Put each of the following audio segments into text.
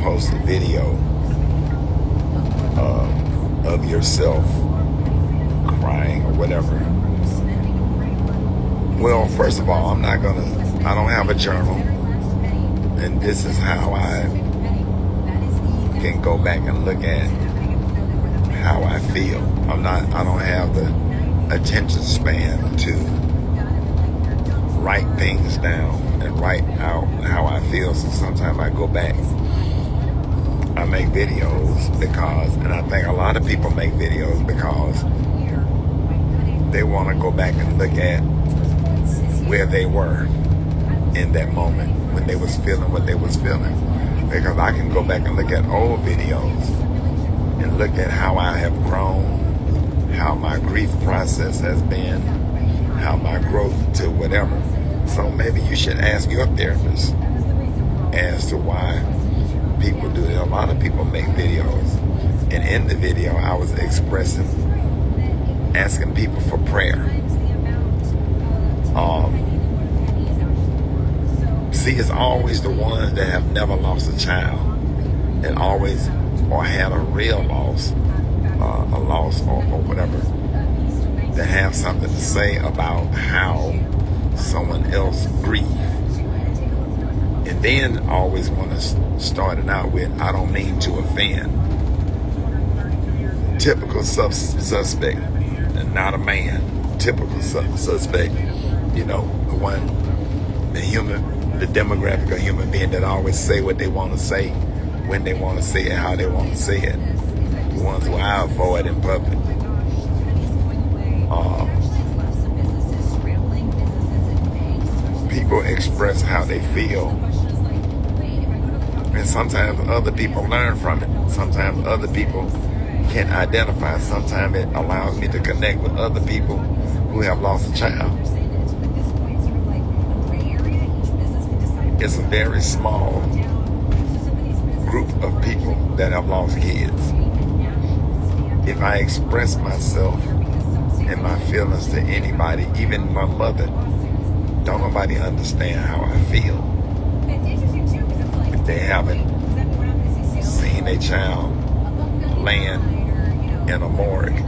post a video of yourself crying or whatever. Well, first of all, I don't have a journal, and this is how I can go back and look at how I feel. I don't have the attention span to write things down and write out how I feel, so sometimes I go back. I make videos because, and I think a lot of people make videos because they want to go back and look at where they were in that moment when they was feeling what they was feeling. Because I can go back and look at old videos and look at how I have grown, how my grief process has been, how my growth to whatever. So maybe you should ask your therapist as to why people do it. A lot of people make videos, and in the video I was asking people for prayer. See, it's always the ones that have never lost a child, and always, or had a real loss, a loss or whatever, that have something to say about how someone else grieved. And then always want to start it out with, I don't mean to offend. Typical suspect, and not a man. Typical suspect, you know, the demographic of human being that always say what they want to say, when they want to say it, how they want to say it. The ones who I avoid in public. People express how they feel, and sometimes other people learn from it. Sometimes other people can identify. Sometimes it allows me to connect with other people who have lost a child. It's a very small group of people that have lost kids. If I express myself and my feelings to anybody, even my mother, don't nobody understand how I feel. If they haven't seen a child laying in a morgue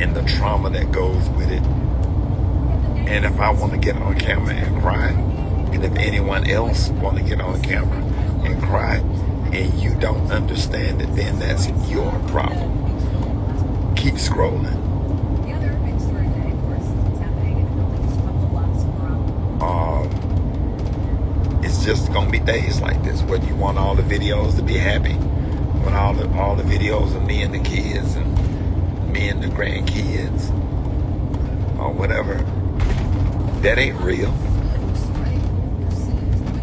and the trauma that goes with it. And if I want to get on camera and cry, and if anyone else want to get on camera and cry, and you don't understand it, then that's your problem. Keep scrolling. It's just gonna be days like this where you want all the videos to be happy, when all the videos of me and the kids and me and the grandkids or whatever. That ain't real.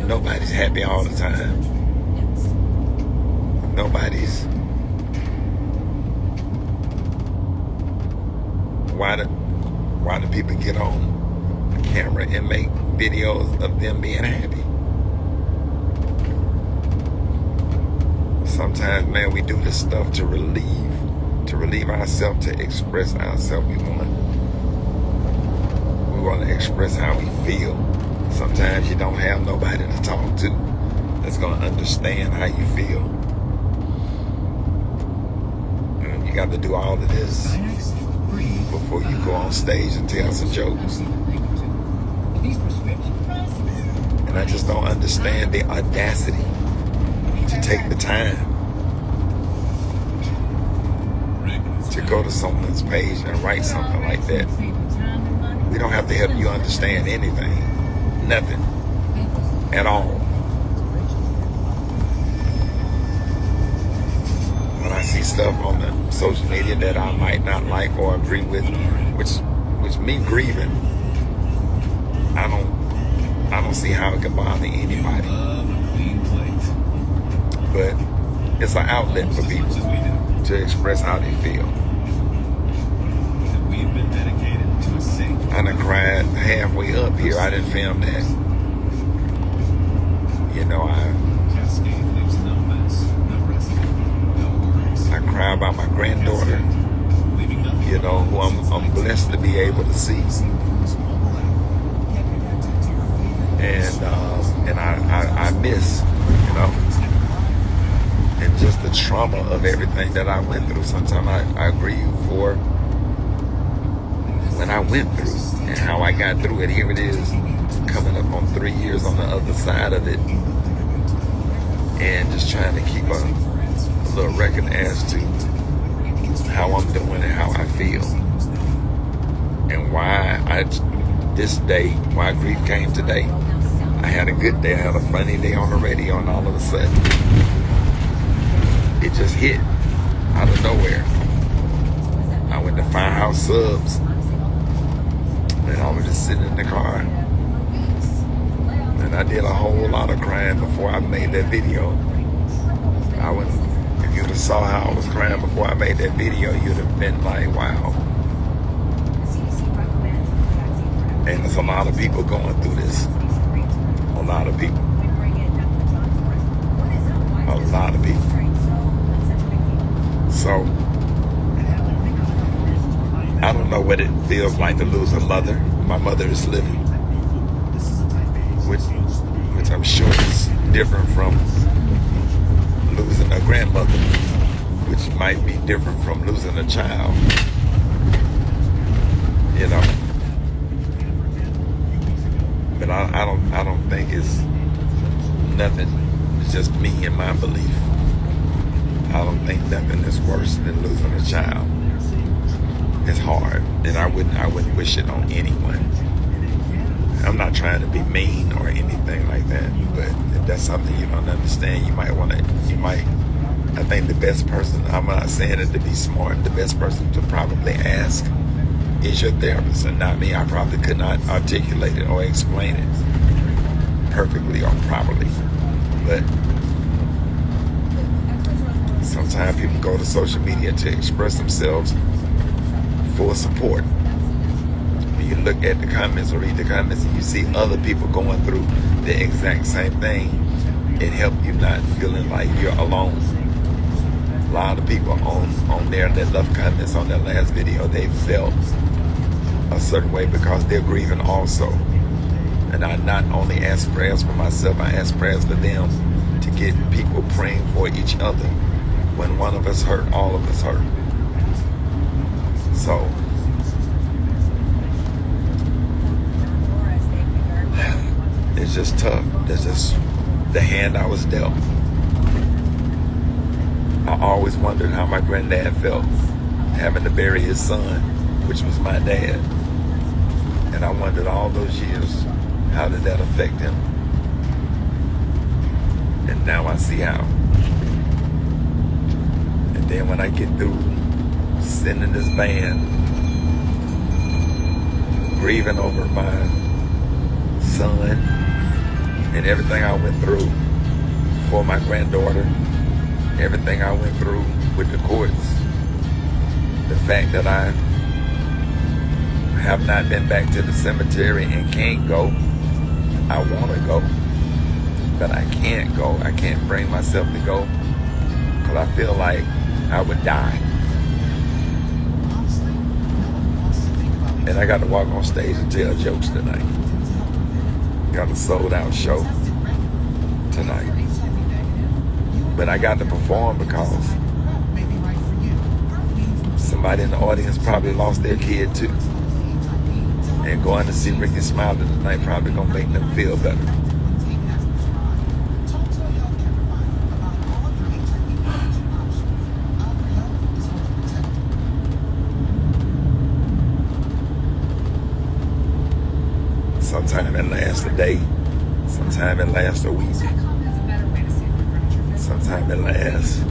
Nobody's happy all the time. Nobody's. Why do people get on camera and make videos of them being happy? Sometimes, man, we do this stuff to relieve ourselves, to express ourselves. We want to express how we feel. Sometimes you don't have nobody to talk to that's going to understand how you feel. And you got to do all of this before you go on stage and tell some jokes. And I just don't understand the audacity to take the time to go to someone's page and write something like that. We don't have to help you understand anything. Nothing. At all. When I see stuff on the social media that I might not like or agree with, which me grieving, I don't see how it can bother anybody. But it's an outlet for people to express how they feel. I done cried halfway up here. I didn't film that. You know, I cry about my granddaughter, you know, who I'm blessed to be able to see. And I miss, you know. and just the trauma of everything that I went through. Sometimes I grieve for when I went through and how I got through it. Here it is, coming up on 3 years on the other side of it, and just trying to keep a little record as to how I'm doing and how I feel, and why this day, why grief came today. I had a good day. I had a funny day on the radio, and all of a sudden, it just hit out of nowhere. I went to Firehouse Subs, and I was just sitting in the car, and I did a whole lot of crying before I made that video. If you'd have saw how I was crying before I made that video, you'd have been like, wow. And there's a lot of people going through this. A lot of people. A lot of people. So, I don't know what it feels like to lose a mother. My mother is living, which I'm sure is different from losing a grandmother, which might be different from losing a child. You know. But I don't think it's nothing. It's just me and my belief. I don't think nothing is worse than losing a child. It's hard, and I wouldn't wish it on anyone. I'm not trying to be mean or anything like that, but if that's something you don't understand, I think the best person, I'm not saying it to be smart, the best person to probably ask is your therapist, and not me. I probably could not articulate it or explain it perfectly or properly. But sometimes people go to social media to express themselves for support. When you look at the comments or read the comments and you see other people going through the exact same thing, it helps you not feeling like you're alone. A lot of people on there that left comments on their last video, they felt a certain way because they're grieving also. And I not only ask prayers for myself, I ask prayers for them, to get people praying for each other. When one of us hurt, all of us hurt. So it's just tough. That's just the hand I was dealt. I always wondered how my granddad felt having to bury his son, which was my dad. And I wondered all those years, how did that affect him? And now I see how. And then when I get through sitting in this van, grieving over my son and everything I went through for my granddaughter, everything I went through with the courts, the fact that I have not been back to the cemetery and can't go. I want to go, but I can't go. I can't bring myself to go because I feel like I would die. And I got to walk on stage and tell jokes tonight. Got a sold out show tonight. But I got to perform because somebody in the audience probably lost their kid too. And going to see Rickey Smiley tonight probably gonna make them feel better. Sometimes it lasts a day, sometimes it lasts a week, sometimes it lasts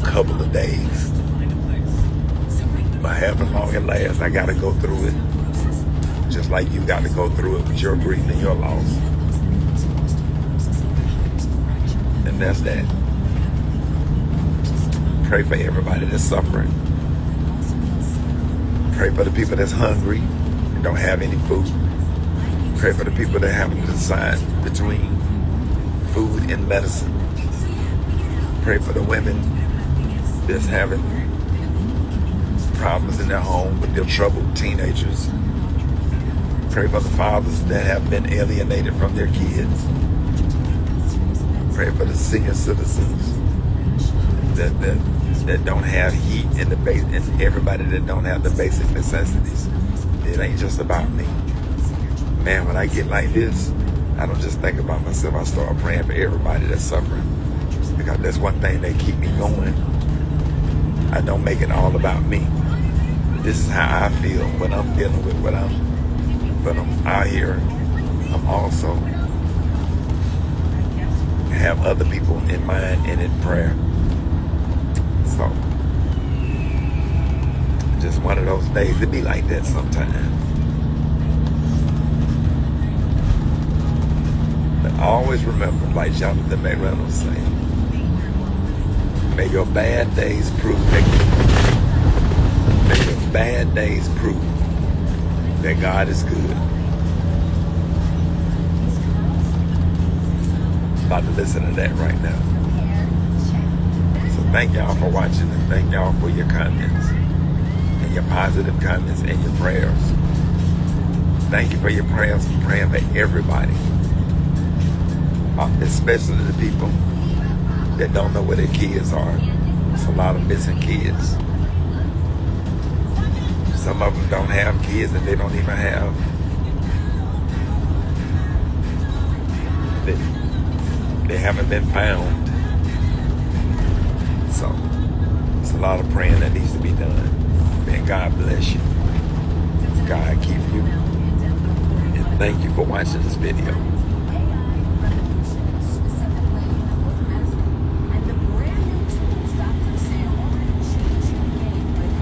a couple of days. But however long it lasts, I gotta go through it. Just like you got to go through it with your grief and your loss. And that's that. Pray for everybody that's suffering. Pray for the people that's hungry and don't have any food. Pray for the people that have to decide between food and medicine. Pray for the women that's having problems in their home with their troubled teenagers. Pray for the fathers that have been alienated from their kids. Pray for the senior citizens that don't have heat in the base, and everybody that don't have the basic necessities. It ain't just about me. Man, when I get like this, I don't just think about myself. I start praying for everybody that's suffering, because that's one thing that keep me going. I don't make it all about me. This is how I feel when I'm dealing with what I'm out here. I'm also have other people in mind and in prayer. So, just one of those days. It be like that sometimes. But always remember, like Jonathan McReynolds saying, may your bad days prove that God is good. About to listen to that right now. So thank y'all for watching, and thank y'all for your comments and your positive comments and your prayers. Thank you for your prayers, praying for everybody, especially the people that don't know where their kids are. There's a lot of missing kids. Some of them don't have kids, and they don't even have. They haven't been found. So it's a lot of praying that needs to be done. Man, God bless you. God keep you. And thank you for watching this video.